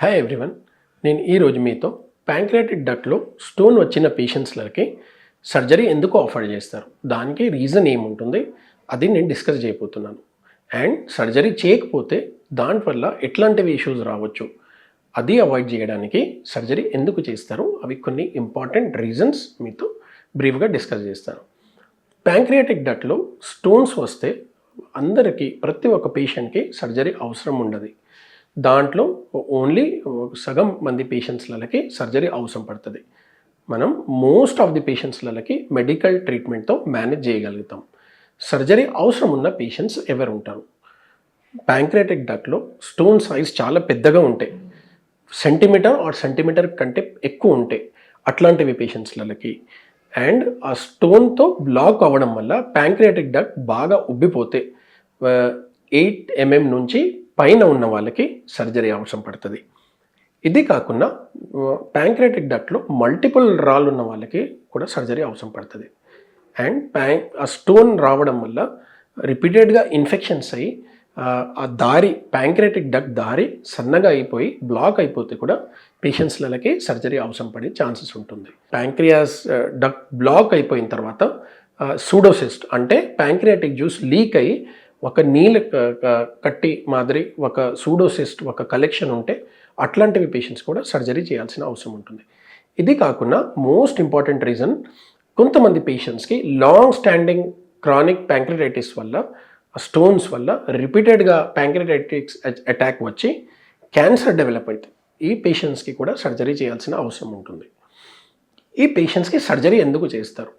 Hi everyone, నేను ఈరోజు మీతో ప్యాంక్రియాటిక్ డక్ట్లో స్టోన్ వచ్చిన పేషెంట్స్లకి సర్జరీ ఎందుకు ఆఫర్ చేస్తారు, దానికి రీజన్ ఏముంటుంది అది నేను డిస్కస్ చేయబోతున్నాను. అండ్ సర్జరీ చేయకపోతే దానివల్ల ఎట్లాంటివి ఇష్యూస్ రావచ్చు, అది అవాయిడ్ చేయడానికి సర్జరీ ఎందుకు చేస్తారు, అవి కొన్ని ఇంపార్టెంట్ రీజన్స్ మీతో బ్రీఫ్గా డిస్కస్ చేస్తాను. ప్యాంక్రియాటిక్ డక్ట్లో స్టోన్స్ వస్తే అందరికీ ప్రతి ఒక్క పేషెంట్కి సర్జరీ అవసరం ఉండదు. దాంట్లో ఓన్లీ సగం మంది పేషెంట్స్లకి సర్జరీ అవసరం పడుతుంది. మనం మోస్ట్ ఆఫ్ ది పేషెంట్స్లకి మెడికల్ ట్రీట్మెంట్తో మేనేజ్ చేయగలుగుతాం. సర్జరీ అవసరం ఉన్న పేషెంట్స్ ఎవరు ఉంటారు? ప్యాంక్రియాటిక్ డక్ట్లో స్టోన్ సైజ్ చాలా పెద్దగా ఉంటాయి, సెంటీమీటర్ కంటే ఎక్కువ ఉంటాయి అట్లాంటివి పేషెంట్స్లకి. అండ్ ఆ స్టోన్తో బ్లాక్ అవ్వడం వల్ల ప్యాంక్రియాటిక్ డక్ బాగా ఉబ్బిపోతే 8 mm నుంచి పైన ఉన్న వాళ్ళకి సర్జరీ అవసరం పడుతుంది. ఇది కాకుండా ప్యాంక్రియాటిక్ డక్ట్లో మల్టిపుల్ రాళ్ళు ఉన్న వాళ్ళకి కూడా సర్జరీ అవసరం పడుతుంది. అండ్ ఆ స్టోన్ రావడం వల్ల రిపీటెడ్గా ఇన్ఫెక్షన్స్ అయ్యి ఆ దారి ప్యాంక్రియాటిక్ డక్ దారి సన్నగా అయిపోయి బ్లాక్ అయిపోతే కూడా పేషెంట్స్లకి సర్జరీ అవసరం పడే ఛాన్సెస్ ఉంటుంది. ప్యాంక్రియాస్ డక్ బ్లాక్ అయిపోయిన తర్వాత సూడోసిస్ట్ అంటే ప్యాంక్రియాటిక్ జ్యూస్ లీక్ అయ్యి ఒక నీళ్ళ కట్టి మాదిరి ఒక సూడోసిస్ట్ ఒక కలెక్షన్ ఉంటే అట్లాంటివి పేషెంట్స్ కూడా సర్జరీ చేయాల్సిన అవసరం ఉంటుంది. ఇది కాకుండా మోస్ట్ ఇంపార్టెంట్ రీజన్, కొంతమంది పేషెంట్స్కి లాంగ్ స్టాండింగ్ క్రానిక్ ప్యాంక్రియాటిస్ వల్ల స్టోన్స్ వల్ల రిపీటెడ్గా ప్యాంక్రియాటిక్స్ అటాక్ వచ్చి క్యాన్సర్ డెవలప్ అవుతుంది. ఈ పేషెంట్స్కి కూడా సర్జరీ చేయాల్సిన అవసరం ఉంటుంది. ఈ పేషెంట్స్కి సర్జరీ ఎందుకు చేస్తారు,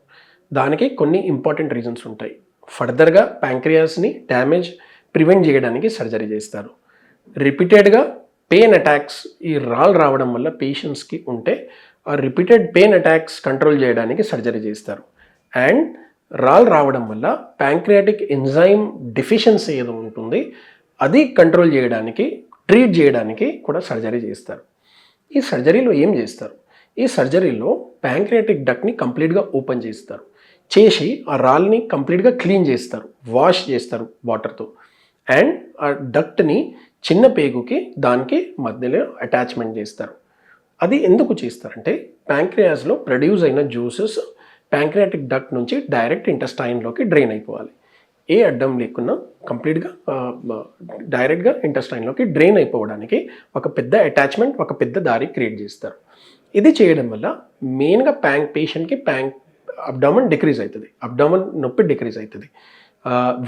దానికి కొన్ని ఇంపార్టెంట్ రీజన్స్ ఉంటాయి. ఫర్దర్గా ప్యాంక్రియాస్ని డ్యామేజ్ ప్రివెంట్ చేయడానికి సర్జరీ చేస్తారు. రిపీటెడ్గా పెయిన్ అటాక్స్ ఈ రాళ్ళు రావడం వల్ల పేషెంట్స్కి ఉంటే ఆ రిపీటెడ్ పెయిన్ అటాక్స్ కంట్రోల్ చేయడానికి సర్జరీ చేస్తారు. అండ్ రాళ్ళు రావడం వల్ల ప్యాంక్రియాటిక్ ఎంజైమ్ డెఫిషియన్సీ ఏదో ఉంటుంది అది కంట్రోల్ చేయడానికి ట్రీట్ చేయడానికి కూడా సర్జరీ చేస్తారు. ఈ సర్జరీలో ఏం చేస్తారు? ఈ సర్జరీలో ప్యాంక్రియాటిక్ డక్ని కంప్లీట్గా ఓపెన్ చేసి ఆ రాళ్ళని కంప్లీట్గా క్లీన్ చేస్తారు, వాష్ చేస్తారు వాటర్తో. అండ్ ఆ డక్ట్ని చిన్న పేగుకి దానికి మధ్యలో అటాచ్మెంట్ చేస్తారు. అది ఎందుకు చేస్తారంటే ప్యాంక్రియాస్లో ప్రొడ్యూస్ అయిన జ్యూసెస్ ప్యాంక్రియాటిక్ డక్ట్ నుంచి డైరెక్ట్ ఇంటెస్టైన్లోకి డ్రైన్ అయిపోవాలి. ఏ అడ్డం లేకుండా కంప్లీట్గా డైరెక్ట్గా ఇంటెస్టైన్లోకి డ్రైన్ అయిపోవడానికి ఒక పెద్ద అటాచ్మెంట్, ఒక పెద్ద దారి క్రియేట్ చేస్తారు. ఇది చేయడం వల్ల మెయిన్గా పేషెంట్కి అబ్డామన్ డిక్రీజ్ అవుతుంది, అబ్డామన్ నొప్పి డిక్రీజ్ అవుతుంది,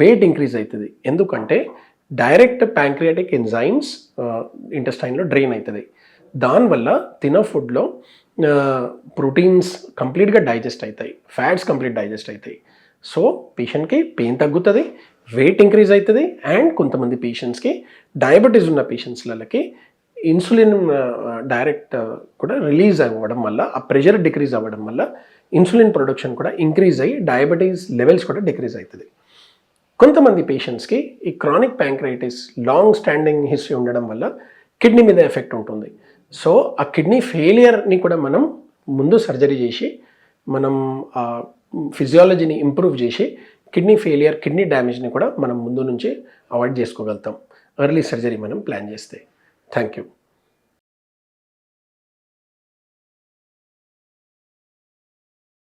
వెయిట్ ఇంక్రీజ్ అవుతుంది. ఎందుకంటే డైరెక్ట్ ప్యాంక్రియాటిక్ ఎంజైమ్స్ ఇంటెస్టైన్లో డ్రైన్ అవుతుంది. దానివల్ల తిన ఫుడ్లో ప్రోటీన్స్ కంప్లీట్గా డైజెస్ట్ అవుతాయి, ఫ్యాట్స్ కంప్లీట్ డైజెస్ట్ అవుతాయి. సో పేషెంట్కి పెయిన్ తగ్గుతుంది, వెయిట్ ఇంక్రీజ్ అవుతుంది. అండ్ కొంతమంది పేషెంట్స్కి డయాబెటీస్ ఉన్న పేషెంట్స్లకి ఇన్సులిన్ డైరెక్ట్ కూడా రిలీజ్ అవ్వడం వల్ల ఆ ప్రెషర్ డిక్రీజ్ అవ్వడం వల్ల ఇన్సులిన్ ప్రొడక్షన్ కూడా ఇంక్రీజ్ అయ్యి డయాబెటీస్ లెవెల్స్ కూడా డిక్రీజ్ అవుతుంది. కొంతమంది పేషెంట్స్కి ఈ chronic pancreatitis long standing history ఉండడం వల్ల కిడ్నీ మీద ఎఫెక్ట్ ఉంటుంది. సో ఆ కిడ్నీ ఫెయిలియర్ని కూడా మనం ముందు సర్జరీ చేసి మనం ఫిజియాలజీని ఇంప్రూవ్ చేసి కిడ్నీ డ్యామేజ్ని కూడా మనం ముందు నుంచి అవాయిడ్ చేసుకోగలుగుతాం, ఎర్లీ సర్జరీ మనం ప్లాన్ చేస్తే. Thank you.